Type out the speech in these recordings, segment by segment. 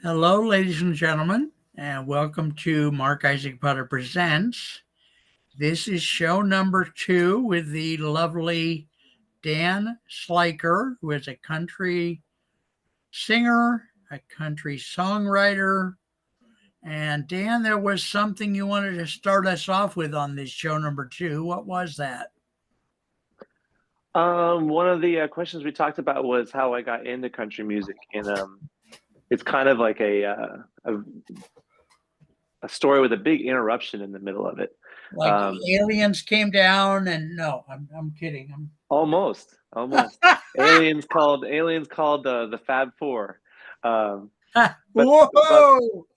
Hello, ladies and gentlemen, and welcome to Mark Isaac Potter Presents. This is show number 2 with the lovely Dan Slyker, who is a country singer, a country songwriter. And Dan, there was something you wanted to start us off with on this show number 2. What was that? One of the questions we talked about was how I got into country music, and it's kind of like a story with a big interruption in the middle of it. Like Um, aliens came down and no, I'm kidding. almost. Aliens called the Fab Four. Um, but but Whoa!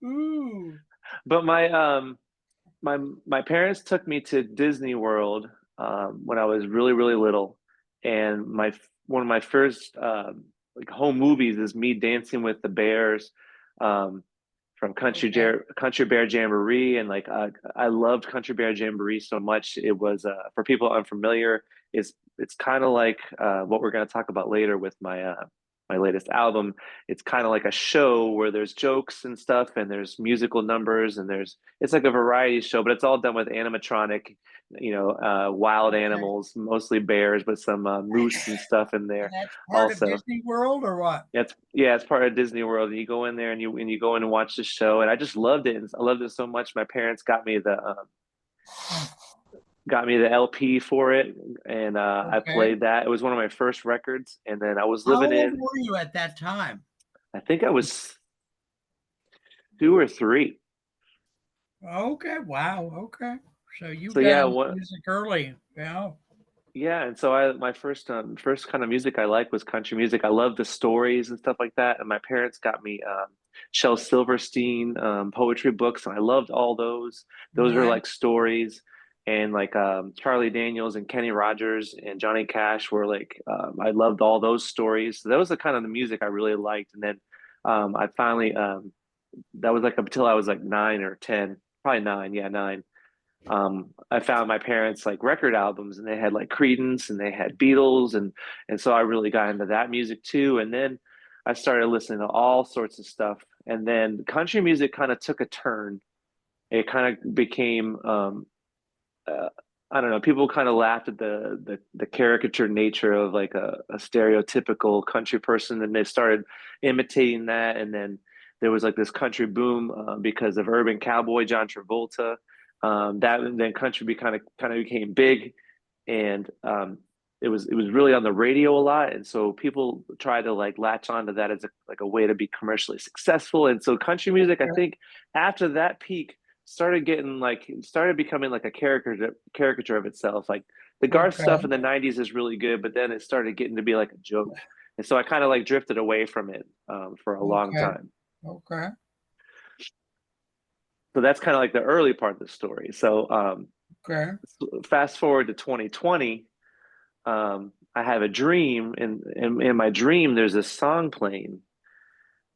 Ooh. but my parents took me to Disney World when I was really little, and my one of my first like home movies is me dancing with the bears um, from Okay. Country Bear Jamboree, and I loved Country Bear Jamboree so much. It was for people unfamiliar, it's kind of like what we're going to talk about later with my latest album. It's kind of like a show where there's jokes and stuff, and there's musical numbers, and there's it's like a variety show, but it's all done with animatronic, wild Okay. animals, mostly bears, but some moose and stuff in And there that's part of also. Disney World or what? Yeah, it's part of Disney World. And you go in there and you go in and watch the show, and I just loved it. And I loved it so much. My parents got me the LP for it, and I Okay. played that. It was one of my first records, and then I was How living old in. were you at that time? I think I was 2 or 3. Okay. Wow. Okay. So you So got yeah, into what? music early. Yeah. Yeah, and so I my first kind of music I liked was country music. I love the stories and stuff like that. And my parents got me Shel Silverstein poetry books, and I loved all those. Those are Nice. like stories, and like Charlie Daniels and Kenny Rogers and Johnny Cash were like I loved all those stories. So that was the kind of the music I really liked. And then I finally that was like until I was like 9 or 10, probably 9, yeah, 9. I found my parents like record albums, and they had like Creedence and they had Beatles, and so I really got into that music too. And then I started listening to all sorts of stuff, and then country music kind of took a turn. It kind of became uh, I don't know. People kind of laughed at the caricature nature of like a stereotypical country person, and they started imitating that. And then there was like this country boom because of Urban Cowboy John Travolta. That and then country kind of became big, and it was really on the radio a lot, and so people tried to like latch onto that as a way to be commercially successful. And so country music, I Okay. think, after that peak started becoming like a caricature of itself. Like the Garth stuff Okay. in the '90s is really good, but then it started getting to be like a joke, and so I kind of like drifted away from it for a long Okay. time. Okay. So that's kind of like the early part of the story. So Okay. fast forward to 2020, I have a dream, and in my dream there's a song playing.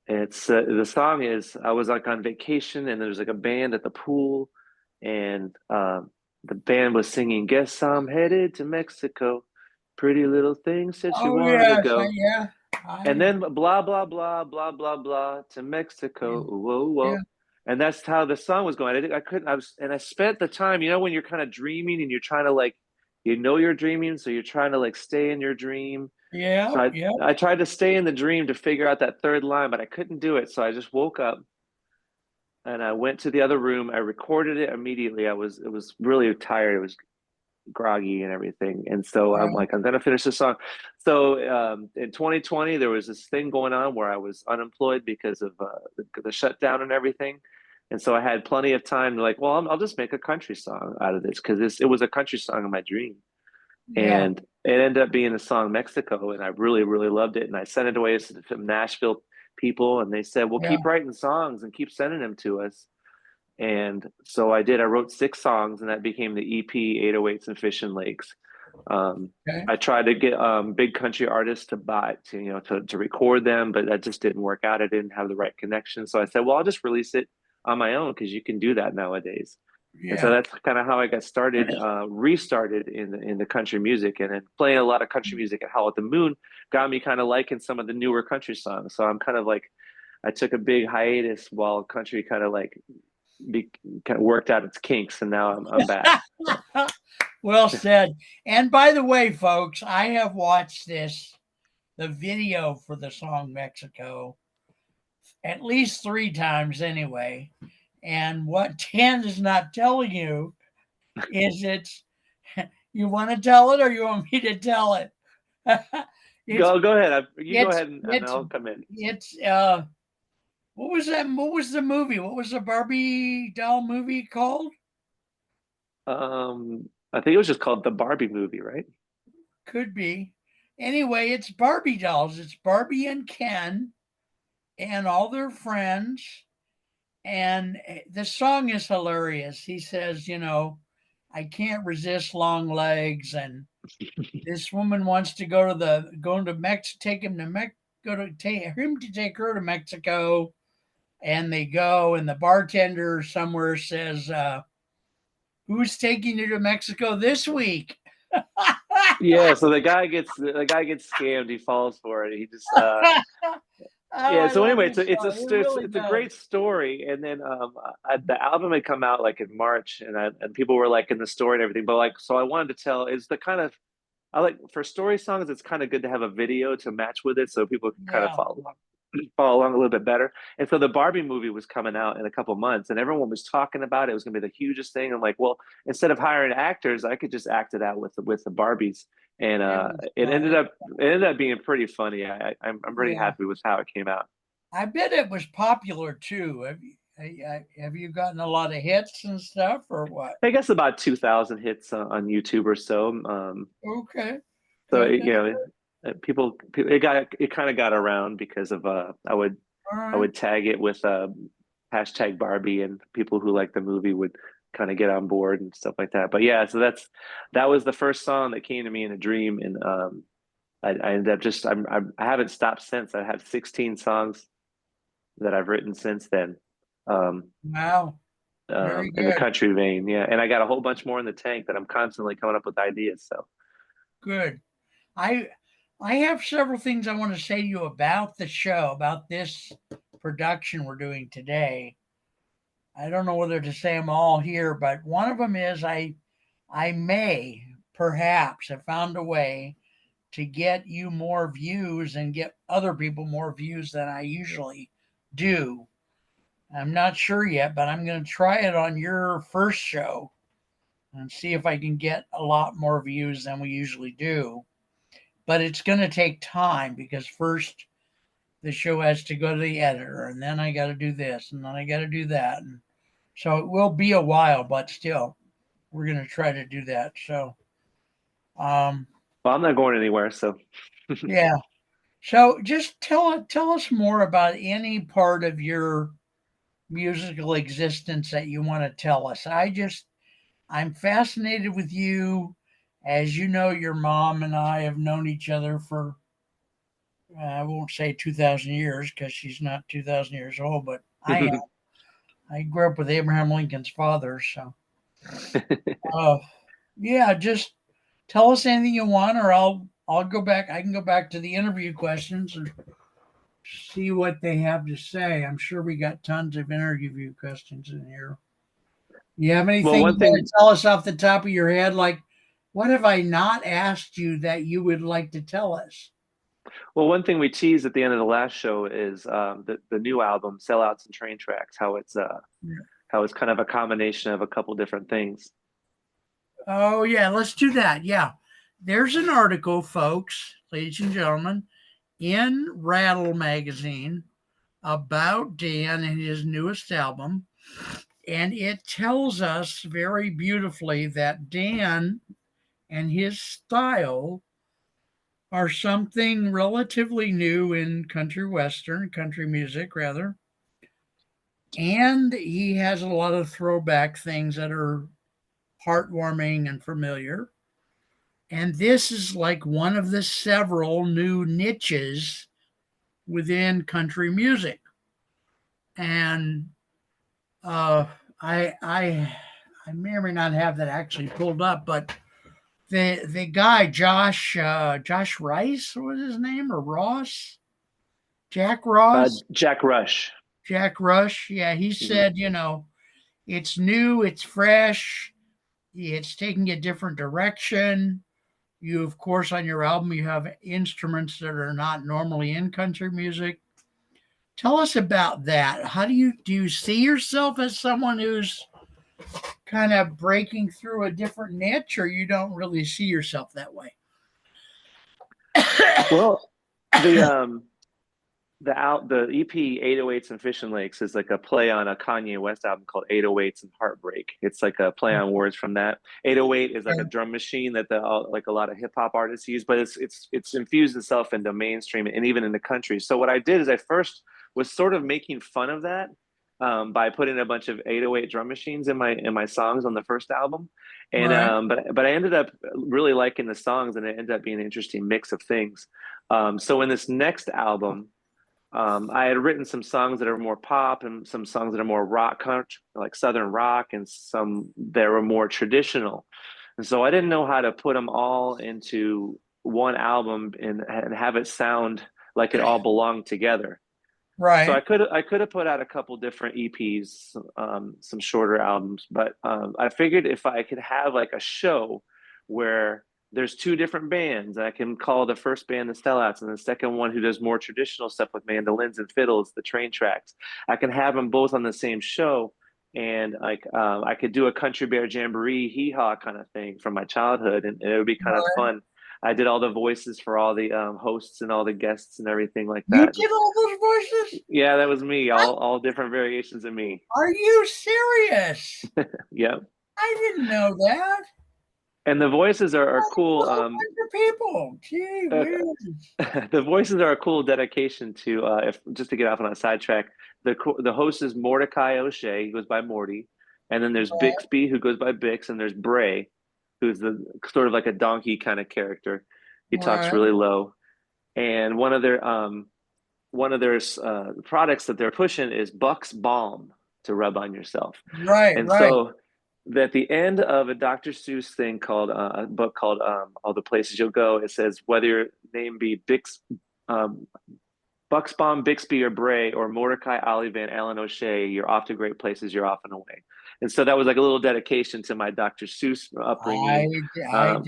It's the song is I was like on vacation, and there's like a band at the pool, and the band was singing, "Guess I'm headed to Mexico. Pretty little thing said she Oh wanted to yes. go." Yeah. And I then blah blah blah blah blah blah to Mexico. yeah. Whoa Yeah. whoa. And that's how the song was going. I couldn't. I spent the time. When you're kind of dreaming and you're trying to like, you're dreaming, so you're trying to like stay in your dream. Yeah. So I Yeah. I tried to stay in the dream to figure out that third line, but I couldn't do it. So I just woke up and I went to the other room. I recorded it immediately. It was really tired. It was groggy and everything. And so I'm Yeah. like, I'm gonna finish this song. So in 2020, there was this thing going on where I was unemployed because of the shutdown and everything. And so I had plenty of time to like, well, I'll just make a country song out of this because it was a country song in my dream. Yeah. And it ended up being the song Mexico, and I really loved it. And I sent it away to some Nashville people, and they said, well, Yeah. keep writing songs and keep sending them to us. And so I did. I wrote 6 songs, and that became the EP 808s and Fish and Lakes. Um, Okay. I tried to get big country artists to buy to record them, but that just didn't work out. I didn't have the right connection. So I said, well, I'll just release it on my own because you can do that nowadays. And so Yeah. that's kind of how I got started, restarted in the country music, and then playing a lot of country music at Howl at the Moon got me kind of liking some of the newer country songs. So I'm kind of like, I took a big hiatus while country kind of like be kind of worked out its kinks, and now I'm back. So Well said. And by the way, folks, I have watched the video for the song Mexico, at least 3 times anyway. And what Dan is not telling you is you want to tell it or you want me to tell it? it's go ahead. You go it's ahead and it's I'll come in. it's what was that? What was the movie? What was the Barbie doll movie called? I think it was just called the Barbie movie, right? Could be. Anyway, it's Barbie dolls. It's Barbie and Ken and all their friends. And the song is hilarious. He says, I can't resist long legs. And this woman wants to go to Mexico, take him to Mexico, take her to Mexico. And they go, and the bartender somewhere says, who's taking you to Mexico this week? Yeah, so the guy gets scammed. He falls for it. He just Oh, yeah. I So love anyway, this song. It really it's a does. great story. And then the album had come out like in March, and people were like in the story and everything. But like, so I wanted to tell is the kind of I like for story songs. It's kind of good to have a video to match with it, so people can kind of Yeah. follow along a little bit better. And so the Barbie movie was coming out in a couple months, and everyone was talking about it. It was going to be the hugest thing. I'm like, well, instead of hiring actors, I could just act it out with the Barbies, and It was it fun. ended up being pretty funny. I'm pretty Yeah. happy with how it came out. I bet it was popular too. Have you gotten a lot of hits and stuff or what? I guess about 2,000 hits on YouTube or so. Okay. So Good. people it kind of got around because of All I right. would tag it with hashtag Barbie, and people who like the movie would kind of get on board and stuff like that. But yeah, so that was the first song that came to me in a dream, and I ended up just I haven't stopped since. I have 16 songs that I've written since then, um, Wow. Very in the good. country vein. Yeah, and I got a whole bunch more in the tank that I'm constantly coming up with ideas. So Good. I I have several things I want to say to you about the show, about this production we're doing today. I don't know whether to say them all here, but one of them is I may perhaps have found a way to get you more views and get other people more views than I usually do. I'm not sure yet, but I'm going to try it on your first show and see if I can get a lot more views than we usually do. But it's going to take time because first the show has to go to the editor, and then I got to do this, and then I got to do that. And so it will be a while, but still, we're going to try to do that. So, um, well, I'm not going anywhere. So yeah. So just tell us more about any part of your musical existence that you want to tell us. I'm fascinated with you. As you know, your mom and I have known each other for I won't say 2,000 years because she's not 2,000 years old, but I am. I grew up with Abraham Lincoln's father, so uh, yeah. Just tell us anything you want, or I'll go back. I can go back to the interview questions and see what they have to say. I'm sure we got tons of interview questions in here. You have well, anything you one want thing to tell us off the top of your head? Like, what have I not asked you that you would like to tell us? Well, one thing we teased at the end of the last show is the new album, Sellouts and Train Tracks, how it's kind of a combination of a couple different things. Oh, yeah, let's do that. Yeah. There's an article, folks, ladies and gentlemen, in Rattle magazine about Dan and his newest album. And it tells us very beautifully that Dan and his style are something relatively new in country music, rather. And he has a lot of throwback things that are heartwarming and familiar. And this is like one of the several new niches within country music. And uh, I I may or may not have that actually pulled up, but the guy Josh Rice was his name, or Ross, Jack Ross, Jack Rush. Jack Rush. Yeah, he Mhm. said, it's new, it's fresh, it's taking a different direction. You, of course, on your album, you have instruments that are not normally in country music. Tell us about that. How do you see yourself as someone who's kind of breaking through a different niche, or you don't really see yourself that way? Well, the the EP 808s and Fishing Lakes is like a play on a Kanye West album called 808s and Heartbreak. It's like a play on words from that. 808 is like a drum machine that like a lot of hip hop artists use, but it's infused itself into mainstream and even in the country. So what I did is I first was sort of making fun of that by putting a bunch of 808 drum machines in my songs on the first album. And Right, but I ended up really liking the songs, and it ended up being an interesting mix of things. So in this next album, I had written some songs that are more pop and some songs that are more rock, country, like Southern rock, and some that were more traditional. And so I didn't know how to put them all into one album and have it sound like it all belonged together. So right, I could have put out a couple different EPs, some shorter albums, but I figured if I could have like a show where there's two different bands, I can call the first band the Sellouts and the second one who does more traditional stuff with mandolins and fiddles, the Train Tracks. I can have them both on the same show, and like I could do a Country Bear Jamboree hee haw kind of thing from my childhood, and it would be kind of right. fun. I did all the voices for all the hosts and all the guests and everything like You that. did all those voices? Yeah, that was me. All different variations of me. Are you serious? Yeah, I didn't know that. and the voices are That's a cool. whole bunch of people. Gee Uh, whiz. the voices are a cool dedication to if just to get off on a sidetrack. The host is Mordecai O'Shea, who goes by Morty, and then there's Right, Bixby, who goes by Bix, and there's Bray, who's the sort of like a donkey kind of character. He talks right, really low, and one of their products that they're pushing is Buck's Balm to rub on yourself. right, And right. so at the end of a Dr. Seuss thing called a book called All the Places You'll Go, it says whether your name be um, Bucksbaum, Bixby, or Bray, or Mordecai, Olivan, Alan O'Shea, you're off to great places, you're off and away. And so that was like a little dedication to my Dr. Seuss I upbringing. I Um,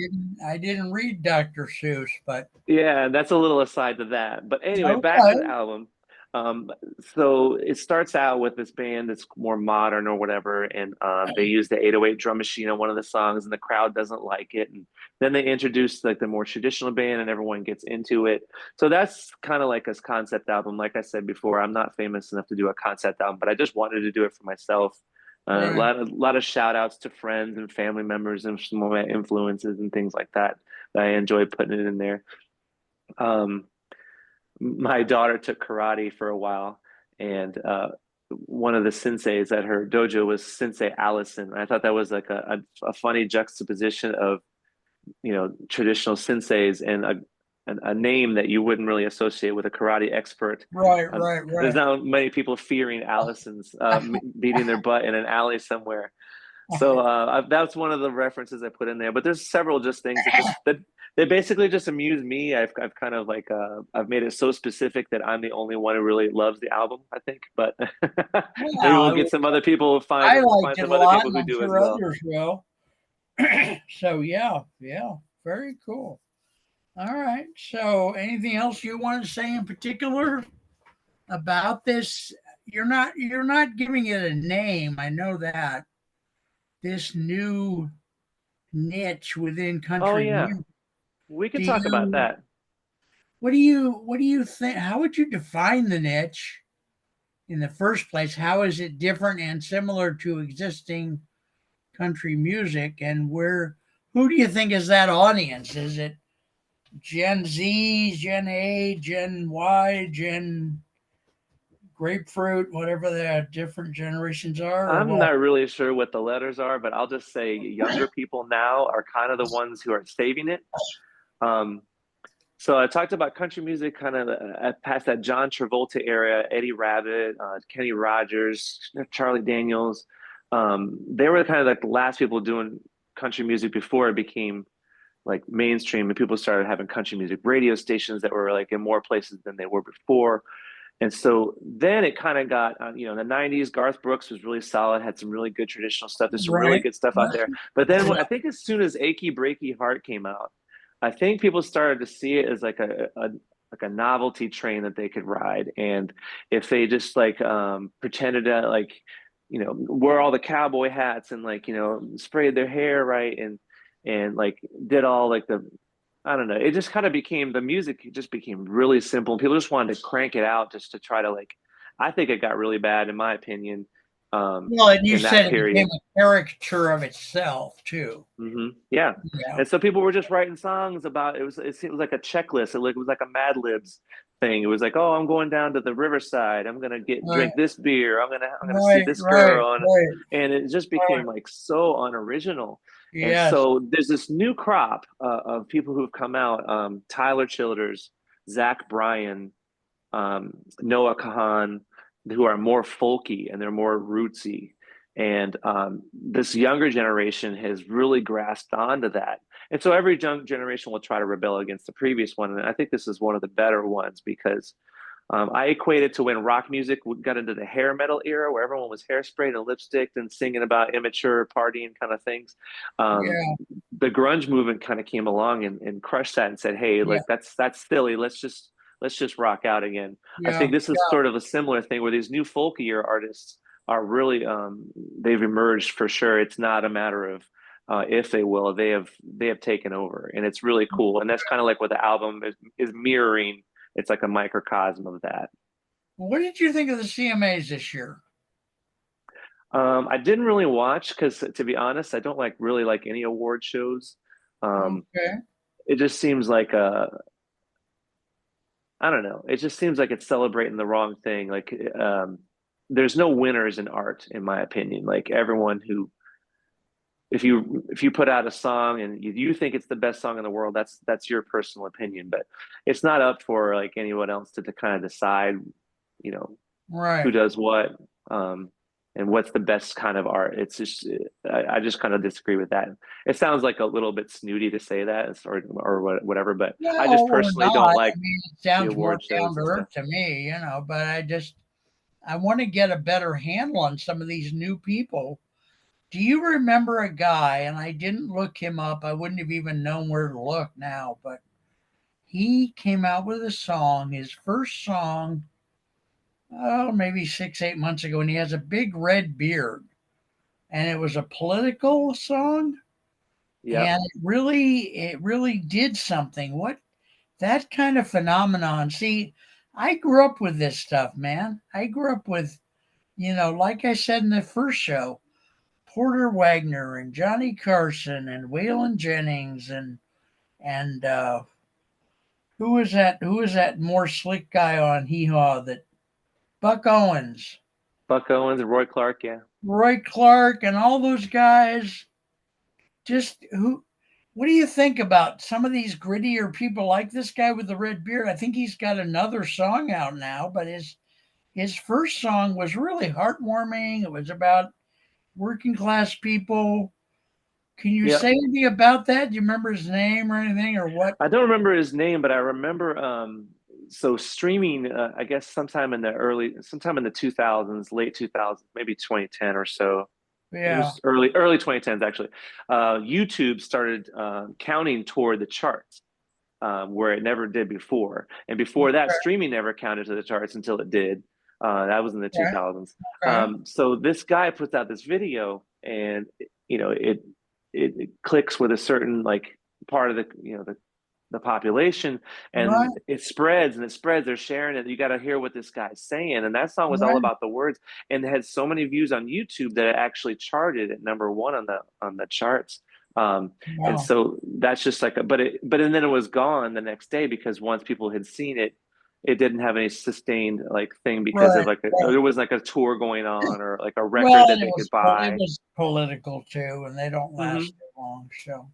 didn't read Dr. Seuss, but Yeah, that's a little aside to that. But anyway, back to the okay. album. Um, so it starts out with this band that's more modern or whatever, and they use the 808 drum machine on one of the songs, and the crowd doesn't like it. And then they introduce like the more traditional band, and everyone gets into it. So that's kind of like a concept album. Like I said before, I'm not famous enough to do a concept album, but I just wanted to do it for myself. Right. A lot of shout outs to friends and family members and some of my influences and things like that. That I enjoy putting it in there. Um, my daughter took karate for a while, and one of the senseis at her dojo was Sensei Allison. I thought that was like a funny juxtaposition of traditional senseis and a name that you wouldn't really associate with a karate expert. Right, right, There's right. not many people fearing Allisons beating their butt in an alley somewhere. So that's one of the references I put in there. But there's several just things that they basically just amuse me. I've kind of like I've made it so specific that I'm the only one who really loves the album, I think. But maybe we'll get Well, some other people I liked find it some a other lot, people and who I'm do as sure well. others will. So yeah, yeah, very cool. All right. So anything else you want to say in particular about this? You're not giving it a name. I know that this new niche within Oh country yeah, music. we Do could talk about you that. what do you think? How would you define the niche in the first place? How is it different and similar to existing country music? And who do you think is that audience? Is it Gen Z, Gen A, Gen Y, Gen Grapefruit, whatever the different generations are, or I'm what? not really sure what the letters are, but I'll just say younger people now are kind of the ones who are saving it. Um, So I talked about country music kind of past that John Travolta era, Eddie Rabbitt, Kenny Rogers, Charlie Daniels. They were kind of like the last people doing country music before it became like mainstream and people started having country music radio stations that were like in more places than they were before. And so then it kind of got, in the 90s, Garth Brooks was really solid, had some really good traditional stuff. There's some really Right. good stuff out there. But then I think as soon as Achy Breaky Heart came out, I think people started to see it as like a novelty train that they could ride. And if they just like pretended to like, wear all the cowboy hats and like, sprayed their hair right and like did all like the I don't know. It just kind of became the music just became really simple. People just wanted to crank it out just to try to like. I think it got really bad in my opinion, Well, and you in that said it became period. a caricature of itself too. Yeah, Yeah. and so people were just writing songs about it. Was it seemed like a checklist. It was like a Mad Libs thing. It was like, oh, I'm going down to the riverside. I'm gonna get Right. drink this beer. I'm gonna see Right. this Right. girl, Right. and it just Right. became like so unoriginal. And Yes. so there's this new crop of people who've come out. Tyler Childers, Zach Bryan, Noah Kahan, who are more folky and they're more rootsy. And this younger generation has really grasped onto that. And so every young generation will try to rebel against the previous one. And I think this is one of the better ones because I equate it to when rock music got into the hair metal era, where everyone was hairsprayed and lipsticked and singing about immature partying kind of things. Um, Yeah. the grunge movement kind of came along and crushed that and said, "Hey, Yeah. like that's silly. Let's just rock out again." I Yeah. think this is sort of a similar thing where these new folkier artists are really they've emerged for sure. It's not a matter of if they will, they have taken over, and it's really cool. And that's kind of like what the album is mirroring. It's like a microcosm of that. What did you think of the CMAs this year? I didn't really watch because, to be honest, I don't really like any award shows. Um, Okay. it just seems like I don't know. It just seems like it's celebrating the wrong thing. Like, there's no winners in art, in my opinion. Like everyone who, if you put out a song and you think it's the best song in the world, that's your personal opinion. But it's not up for like anyone else to kind of decide, you know, who Right. does what, um, and what's the best kind of art. It's just I just kind of disagree with that. It sounds like a little bit snooty to say that, or whatever, but I No, just or personally don't not. I like mean, it the sounds more award down shows to and stuff. earth to me, but I want to get a better handle on some of these new people. Do you remember a guy, and I didn't look him up, I wouldn't have even known where to look now, but he came out with a song, his first song, oh, maybe 6, 8 months ago, and he has a big red beard. And it was a political song, Yep. and it really did something. What that kind of phenomenon. See, I grew up with this stuff, man. I grew up with, like I said in the first show, Porter Wagner and Johnny Carson and Waylon Jennings and who was that more slick guy on Hee Haw that Buck Owens, Buck Owens and Roy Clark, yeah. Roy Clark, and all those guys. Just who what do you think about some of these grittier people like this guy with the red beard? I think he's got another song out now, but his first song was really heartwarming. It was about working class people. Can you Yep. say anything about that? Do you remember his name or anything or what? I don't remember his name, but I remember so streaming I guess sometime in the 2000s, late 2000s, maybe 2010 or so. It Yeah. was early 2010s actually. YouTube started counting toward the charts, where it never did before. And before that, Okay. streaming never counted to the charts until it did. That was in the Okay. 2000s. Okay. So this guy puts out this video, and it clicks with a certain like part of the population, Right. and it spreads and it spreads. They're sharing it. You got to hear what this guy's saying, and that song was all Right. about the words, and it had so many views on YouTube that it actually charted at number one on the charts. And Wow. so that's just like and then it was gone the next day because once people had seen it, it didn't have any sustained like thing because of Right. like Right. there was like a tour going on or like a Well, record that and it they could was it buy. was political too, and they don't Hmm. last too long. So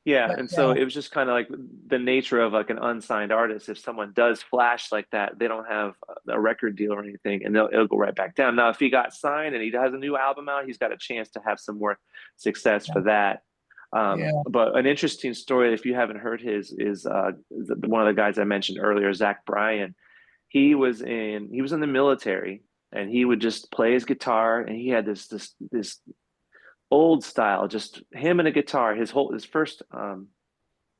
Yeah, But and so it was just kind of like the nature of like an unsigned artist. If someone does flash like that, they don't have a record deal or anything, and it'll go right back down. Now, if he got signed and he has a new album out, he's got a chance to have some more success for that. yeah, But an interesting story, if you haven't heard his, is one of the guys I mentioned earlier, Zach Bryan. He was in the military, and he would just play his guitar, and he had this old style, just him and a guitar. His first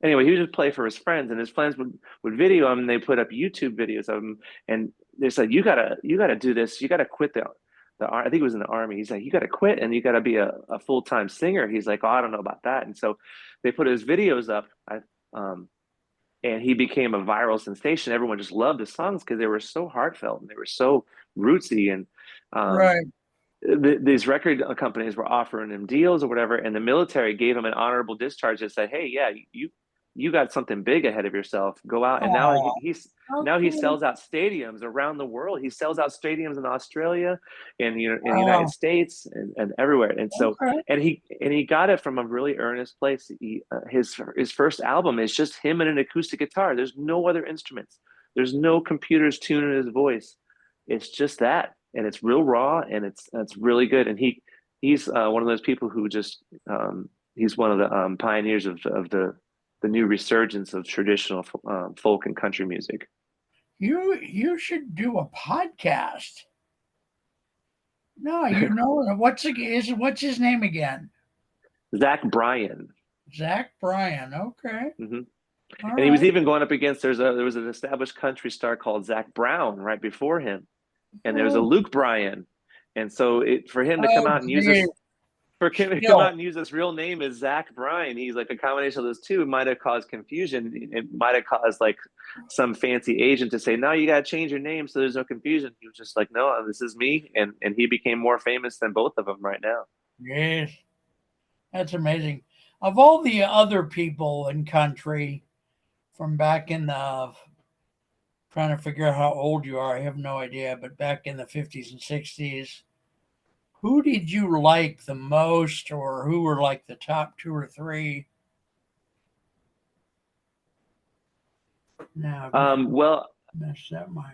anyway, he would just play for his friends, and his friends would video him, and they put up YouTube videos of him, and they said, you gotta do this, you gotta quit the I think it was in the army. He's like, you gotta quit and you gotta be a full-time singer. He's like, oh, I don't know about that. And so they put his videos up. And he became a viral sensation. Everyone just loved his songs because they were so heartfelt and they were so rootsy. And um, right. these record companies were offering him deals or whatever, and the military gave him an honorable discharge and said, "Hey, yeah, you got something big ahead of yourself. Go out." And now Oh, now he okay. sells out stadiums around the world. He sells out stadiums in Australia, in in the United Oh, States, and everywhere. And so okay. and he got it from a really earnest place. His first album is just him and an acoustic guitar. There's no other instruments. There's no computers tuning his voice. It's just that, and it's real raw, and it's really good. And he's one of those people who just he's one of the pioneers of the new resurgence of traditional folk and country music. You should do a podcast. No, what's his name again? Zach Bryan. Zach Bryan. Okay. Hmm. All And he was right. even going up against there was an established country star called Zach Brown right before him, and there was a Oh, Luke Bryan. And so for him to come oh, out and use geez. this for him to come out Still, and use this real name as Zach Bryan, he's like a combination of those two. Might have caused confusion. It might have caused like some fancy agent to say, "No, you got to change your name so there's no confusion." He was just like, "No, this is me," and he became more famous than both of them right now. yes, that's amazing. Of all the other people in country from back in the trying to figure out how old you are, I have no idea, but back in the 50s and 60s, who did you like the most, or who were like the top two or three? Now I've Well, messed up my.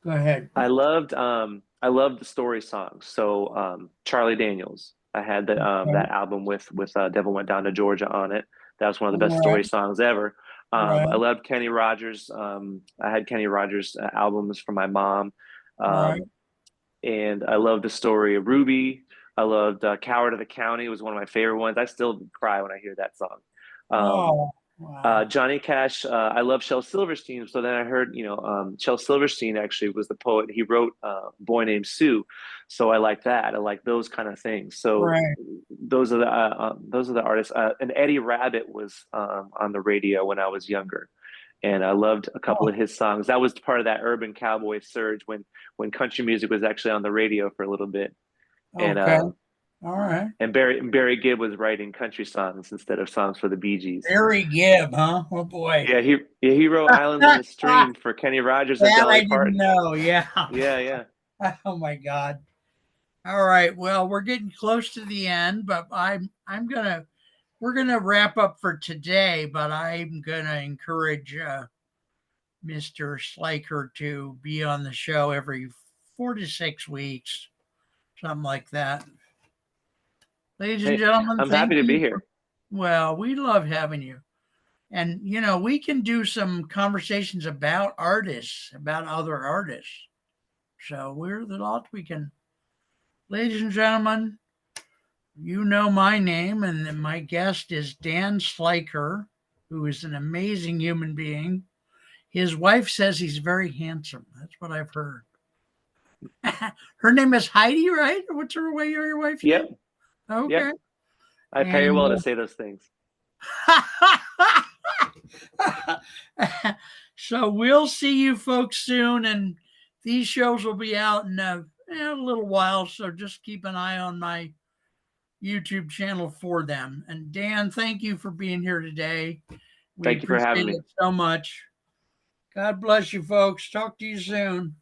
Go ahead. I loved the story songs. So Charlie Daniels, I had Okay. that album with Devil Went Down to Georgia on it. That was one of the best Right, story songs ever. I right, loved Kenny Rogers. I had Kenny Rogers albums from my mom, right. um, and I loved the story of Ruby. I loved Coward of the County was one of my favorite ones. I still cry when I hear that song. Um, Oh, wow. Johnny Cash, I love Shel Silverstein. So then I heard, Shel Silverstein actually was the poet. He wrote Boy Named Sue. So I like that. I like those kind of things. So Right. those are the artists. And Eddie Rabbitt was on the radio when I was younger. And I loved a couple Oh, of his songs. That was part of that urban cowboy surge when country music was actually on the radio for a little bit. And okay. All right. Barry Gibb was writing country songs instead of songs for the Bee Gees. Barry Gibb, huh? Oh boy. Yeah, he wrote Islands in the That Stream for Kenny Rogers and I Dolly didn't Parton. know. Yeah. Yeah, yeah. Oh my God. All right. Well, we're getting close to the end, but I'm gonna we're gonna wrap up for today. But I'm gonna encourage Mr. Slyker to be on the show every 4 to 6 weeks, something like that. Ladies and Hey, gentlemen, I'm thank happy to be you. here. Well, we love having you. And, we can do some conversations about artists, about other artists. So we're the lot we can. Ladies and gentlemen, you know my name, and my guest is Dan Slyker, who is an amazing human being. His wife says he's very handsome. That's what I've heard. Her name is Heidi, right? What's your wife's name? Yep, Okay. yep. I pay her well to And say those things. so we'll see you folks soon, and these shows will be out in a little while. So just keep an eye on my YouTube channel for them. And Dan, thank you for being here today. We Thank you for appreciate having me. it so much. God bless you, folks. Talk to you soon.